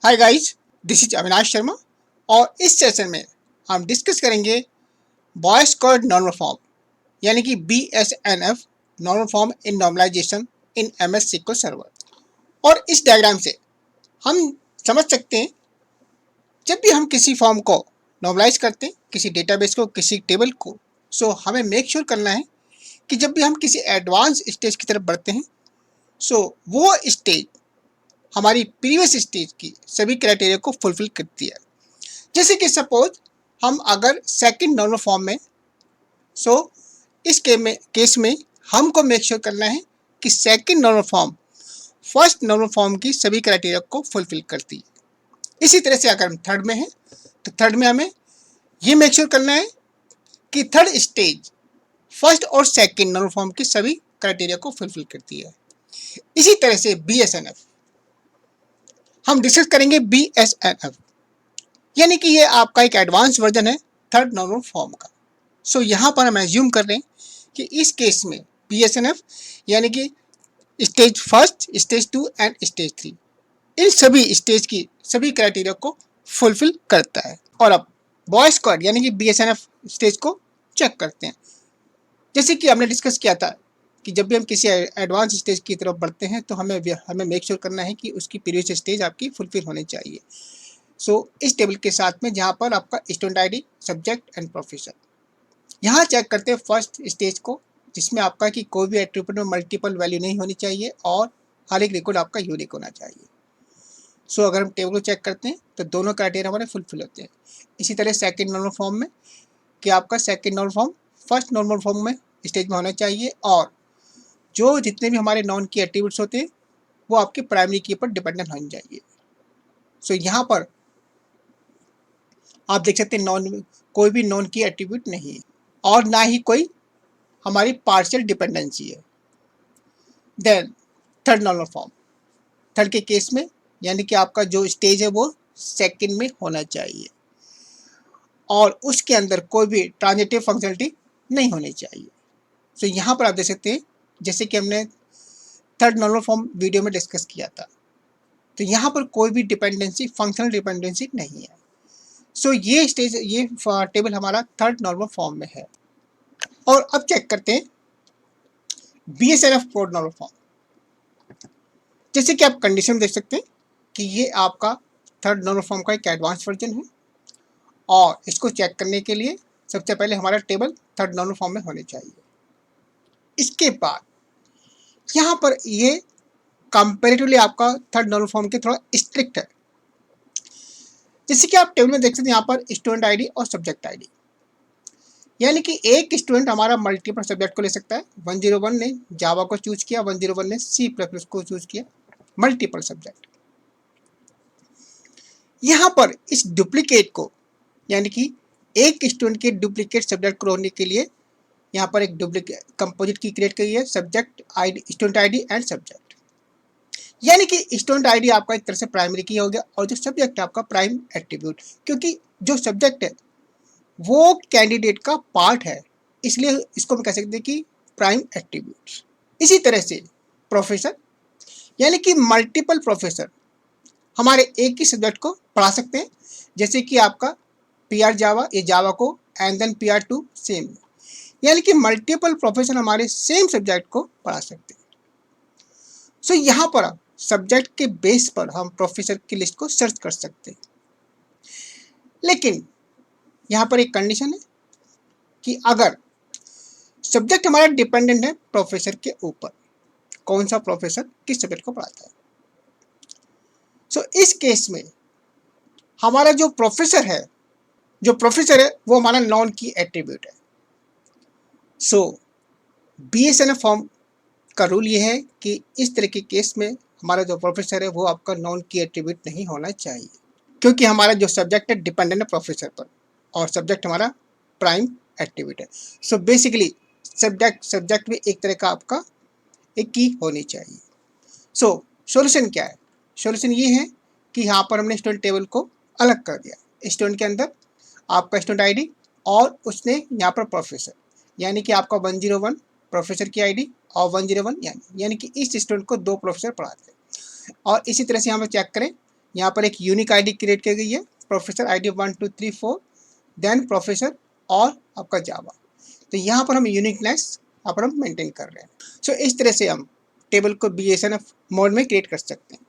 Hi guys, this is Avinash Sharma और इस session में हम डिस्कस करेंगे बॉयस कोड नॉर्मल फॉर्म यानी कि BSNF normal form in normalization in MS SQL server. और इस डायग्राम से हम समझ सकते हैं जब भी हम किसी फॉर्म को नॉर्मलाइज करते हैं, किसी डेटाबेस को, किसी टेबल को, सो हमें मेक श्योर करना है कि जब भी हम किसी एडवांस स्टेज की तरफ बढ़ते हैं सो वो स्टेज हमारी प्रीवियस स्टेज की सभी क्राइटेरिया को फुलफिल करती है। जैसे कि सपोज हम अगर सेकंड नॉर्मल फॉर्म में इस केस में हमको मेक श्योर करना है कि second normal form first normal form की सभी क्राइटेरिया को फुलफिल करती है। इसी तरह से अगर हम थर्ड में हैं तो थर्ड में हमें ये मेक श्योर करना है कि थर्ड स्टेज फर्स्ट और सेकंड नॉर्मल फॉर्म की सभी क्राइटेरिया को फुलफिल करती है। इसी तरह से BSNF हम डिस्कस करेंगे। BSNF यानी कि ये आपका एक एडवांस वर्जन है थर्ड नॉर्मल फॉर्म का। सो यहाँ पर हम एज्यूम कर रहे हैं कि इस केस में BSNF यानी कि stage first, stage 2 and stage 3 इन सभी स्टेज की सभी क्राइटेरिया को फुलफिल करता है। और अब बॉयस कोड यानी कि BSNF स्टेज को चेक करते हैं। जैसे कि हमने डिस्कस किया था कि जब भी हम किसी एडवांस स्टेज की तरफ बढ़ते हैं तो हमें मेक श्योर करना है कि उसकी प्रीवियस स्टेज आपकी फुलफिल होनी चाहिए। इस टेबल के साथ में जहाँ पर आपका student ID, subject and professor, यहाँ चेक करते हैं फर्स्ट स्टेज को जिसमें आपका कि कोई भी एट्रीब्यूट में मल्टीपल वैल्यू नहीं होनी चाहिए और हर एक रिकॉर्ड आपका यूनिक होना चाहिए। अगर हम टेबल को चेक करते हैं तो दोनों क्राइटेरिया हमारे फुलफिल होते हैं। इसी तरह सेकंड नॉर्मल फॉर्म में कि आपका second normal form first normal form में स्टेज में होना चाहिए और जो जितने भी हमारे नॉन की एट्रीब्यूट्स होते हैं वो आपके प्राइमरी की पर डिपेंडेंट होने चाहिए। यहाँ पर आप देख सकते हैं कोई भी नॉन की एट्रीब्यूट नहीं है और ना ही कोई हमारी पार्शियल डिपेंडेंसी है। Then third normal form, third के केस में यानी कि आपका जो स्टेज है वो सेकंड में होना चाहिए और उसके अंदर कोई भी ट्रांजिटिव फंक्शनलिटी नहीं होनी चाहिए। यहाँ पर आप देख सकते हैं जैसे कि हमने थर्ड नॉर्मल फॉर्म वीडियो में डिस्कस किया था, तो यहाँ पर कोई भी डिपेंडेंसी, फंक्शनल डिपेंडेंसी नहीं है। ये टेबल हमारा थर्ड नॉर्मल फॉर्म में है। और अब चेक करते हैं BSNF फोर्थ नॉर्मल फॉर्म। जैसे कि आप कंडीशन देख सकते हैं कि ये आपका थर्ड नॉर्मल फॉर्म का एक एडवांस वर्जन है और इसको चेक करने के लिए सबसे पहले हमारा टेबल थर्ड नॉर्मल फॉर्म में होने चाहिए। इसके बाद यहाँ पर ये कंपेरेटिवली आपका थर्ड नॉर्मल फॉर्म के थोड़ा स्ट्रिक्ट है। जैसे कि आप टेबल में देख सकते हैं यहाँ पर स्टूडेंट आईडी और सब्जेक्ट आईडी, यानी कि एक स्टूडेंट हमारा मल्टीपल सब्जेक्ट को ले सकता है। 101 ने जावा को चूज किया, 101 ने C++ को चूज किया, मल्टीपल सब्जेक्ट। यहाँ पर इस डुप्लीकेट को यानी कि एक स्टूडेंट के डुप्लीकेट सब्जेक्ट को होने के लिए यहाँ पर एक डुप्लीकेट कंपोजिट की क्रिएट करी है, subject ID, student ID and subject. यानी कि स्टूडेंट आईडी आपका एक तरह से प्राइमरी की हो गया और जो सब्जेक्ट है आपका प्राइम एट्रीब्यूट, क्योंकि जो सब्जेक्ट है वो कैंडिडेट का पार्ट है, इसलिए इसको हम कह सकते हैं कि प्राइम एट्रीब्यूट। इसी तरह से प्रोफेसर यानी कि मल्टीपल प्रोफेसर हमारे एक ही सब्जेक्ट को पढ़ा सकते हैं। जैसे कि आपका PR जावा, ये जावा को एंड देन PR2 सेम, यानी कि मल्टीपल प्रोफेसर हमारे सेम सब्जेक्ट को पढ़ा सकते हैं। यहाँ पर सब्जेक्ट के बेस पर हम प्रोफेसर की लिस्ट को सर्च कर सकते हैं। लेकिन यहाँ पर एक कंडीशन है कि अगर सब्जेक्ट हमारा डिपेंडेंट है प्रोफेसर के ऊपर, कौन सा प्रोफेसर किस सब्जेक्ट को पढ़ाता है। इस केस में हमारा जो प्रोफेसर है वो हमारा नॉन की एट्रीब्यूट है। BSNF फॉर्म का रूल ये है कि इस तरह के केस में हमारा जो प्रोफेसर है वो आपका नॉन की एट्रीब्यूट नहीं होना चाहिए, क्योंकि हमारा जो सब्जेक्ट है डिपेंडेंट है प्रोफेसर पर और सब्जेक्ट हमारा प्राइम एट्रीब्यूट है। बेसिकली सब्जेक्ट भी एक तरह का आपका एक की होनी चाहिए। सॉल्यूशन क्या है? सॉल्यूशन ये है कि यहाँ पर हमने स्टूडेंट टेबल को अलग कर दिया। स्टूडेंट के अंदर आपका स्टूडेंट आईडी और उसने यहाँ पर प्रोफेसर, यानी कि आपका 101 प्रोफेसर की आईडी और 101 यानी कि इस स्टूडेंट को 2 प्रोफेसर पढ़ाते हैं। और इसी तरह से यहाँ पर चेक करें यहाँ पर एक यूनिक आईडी क्रिएट की गई है, प्रोफेसर आईडी 1234, देन प्रोफेसर और आपका जावा। तो यहाँ पर हम यूनिकनेस यहाँ पर हम मेंटेन कर रहे हैं। सो इस तरह से हम टेबल को BSNF मोड में क्रिएट कर सकते हैं।